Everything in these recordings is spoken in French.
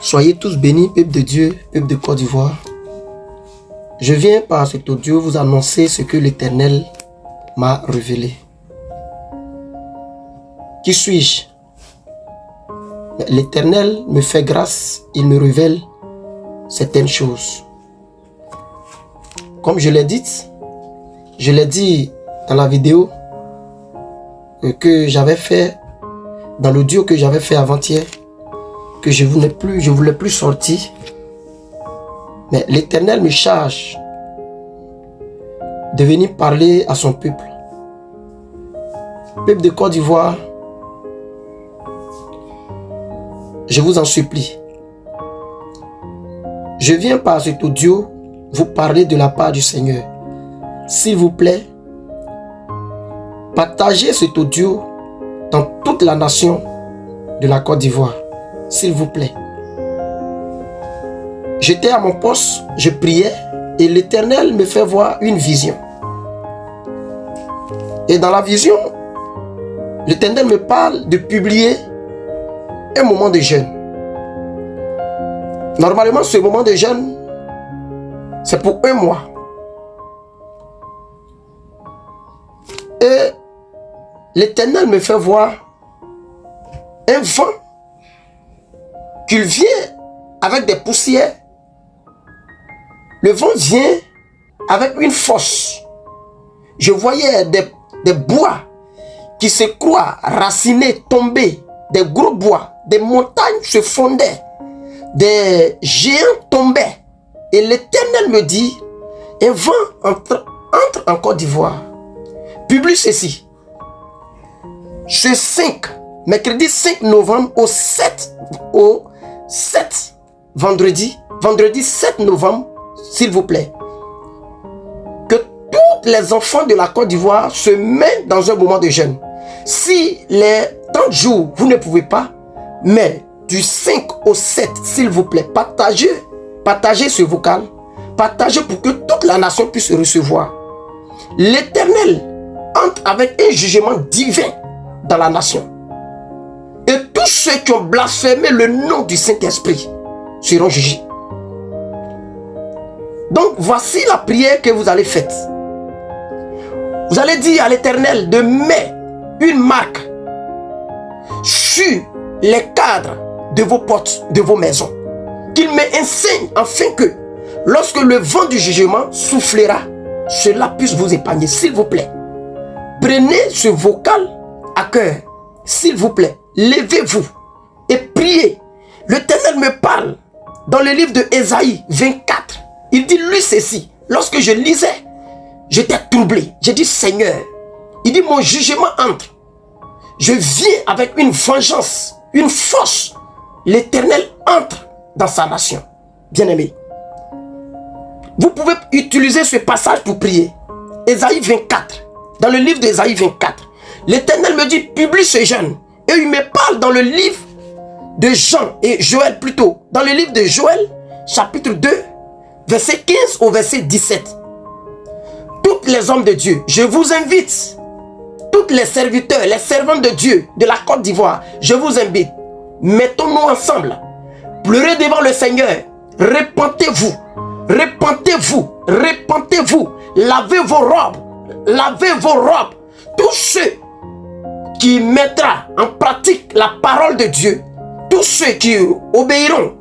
Soyez tous bénis, peuple de Dieu, peuple de Côte d'Ivoire. Je viens par cet audio vous annoncer ce que l'Éternel m'a révélé. Qui suis-je? L'Éternel me fait grâce, il me révèle certaines choses. Comme je l'ai dit dans la vidéo que j'avais fait, dans l'audio que j'avais fait avant-hier, que je voulais plus sortir. Mais l'Éternel me charge de venir parler à son peuple. Peuple de Côte d'Ivoire, je vous en supplie. Je viens par cet audio vous parler de la part du Seigneur. S'il vous plaît, partagez cet audio dans toute la nation de la Côte d'Ivoire. S'il vous plaît. J'étais à mon poste, je priais et l'Éternel me fait voir une vision. Et dans la vision, l'Éternel me parle de publier un moment de jeûne. Normalement, ce moment de jeûne, c'est pour 1 mois. Et l'Éternel me fait voir un vent qu'il vient avec des poussières. Le vent vient avec une force. Je voyais des bois qui se croient racinés, tombés, des gros bois, des montagnes se fondaient, des géants tombaient. Et l'Éternel me dit, un vent entre en Côte d'Ivoire. Publie ceci. Mercredi 5 novembre au 7 vendredi 7 novembre, s'il vous plaît, que tous les enfants de la Côte d'Ivoire se mettent dans un moment de jeûne. Si les 30 jours, vous ne pouvez pas, mais du 5 au 7, s'il vous plaît, partagez ce vocal, partagez pour que toute la nation puisse recevoir. L'Éternel entre avec un jugement divin dans la nation. Et tous ceux qui ont blasphémé le nom du Saint-Esprit seront jugés. Donc voici la prière que vous allez faire. Vous allez dire à l'Éternel de mettre une marque sur les cadres de vos portes, de vos maisons. Qu'il me enseigne afin que lorsque le vent du jugement soufflera, cela puisse vous épargner. S'il vous plaît, prenez ce vocal à cœur. S'il vous plaît, levez-vous et priez. L'Éternel me parle dans le livre de Ésaïe 24. Il dit lui ceci. Lorsque je lisais, j'étais troublé. J'ai dit Seigneur, il dit mon jugement entre. Je viens avec une vengeance, une force. L'Éternel entre dans sa nation. Bien-aimé, vous pouvez utiliser ce passage pour prier. Ésaïe 24. Dans le livre d'Ésaïe 24. L'Éternel me dit publie ce jeûne. Et il me parle dans le livre de Jean et Joël plutôt. Dans le livre de Joël, chapitre 2, verset 15 au verset 17. Toutes les hommes de Dieu, je vous invite. Tous les serviteurs, les servants de Dieu de la Côte d'Ivoire, je vous invite. Mettons-nous ensemble. Pleurez devant le Seigneur. Repentez-vous. Repentez-vous. Repentez-vous. Lavez vos robes. Lavez vos robes. Tous ceux qui mettront en pratique la parole de Dieu, tous ceux qui obéiront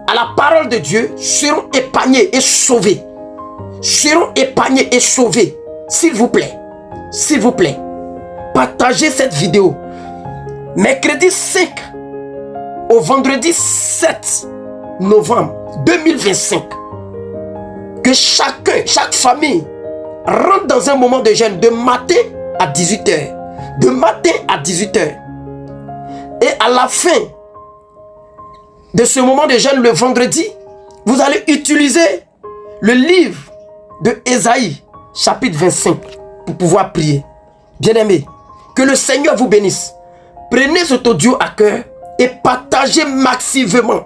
à la parole de Dieu seront épargnés et sauvés. Seront épargnés et sauvés. S'il vous plaît. S'il vous plaît. Partagez cette vidéo. Mercredi 5 au vendredi 7 novembre 2025. Que chaque famille rentre dans un moment de jeûne de matin à 18h. De matin à 18h. Et à la fin de ce moment de jeûne, le vendredi, vous allez utiliser le livre de Ésaïe, chapitre 25, pour pouvoir prier. Bien-aimés, que le Seigneur vous bénisse. Prenez cet audio à cœur et partagez massivement.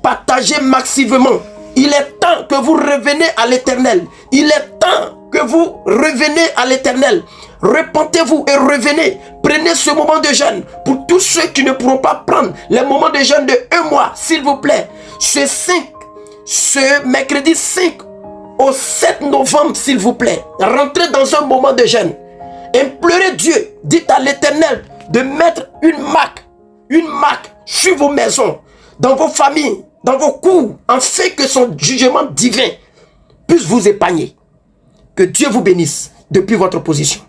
Partagez massivement. Il est temps que vous reveniez à l'Éternel. Il est temps que vous revenez à l'Éternel. Repentez-vous et revenez. Prenez ce moment de jeûne. Pour tous ceux qui ne pourront pas prendre les moments de jeûne de 1 mois, s'il vous plaît. Ce mercredi 5 au 7 novembre, s'il vous plaît. Rentrez dans un moment de jeûne. Implorez Dieu. Dites à l'Éternel de mettre une marque sur vos maisons, dans vos familles, dans vos cours, afin que son jugement divin puisse vous épargner. Que Dieu vous bénisse depuis votre position.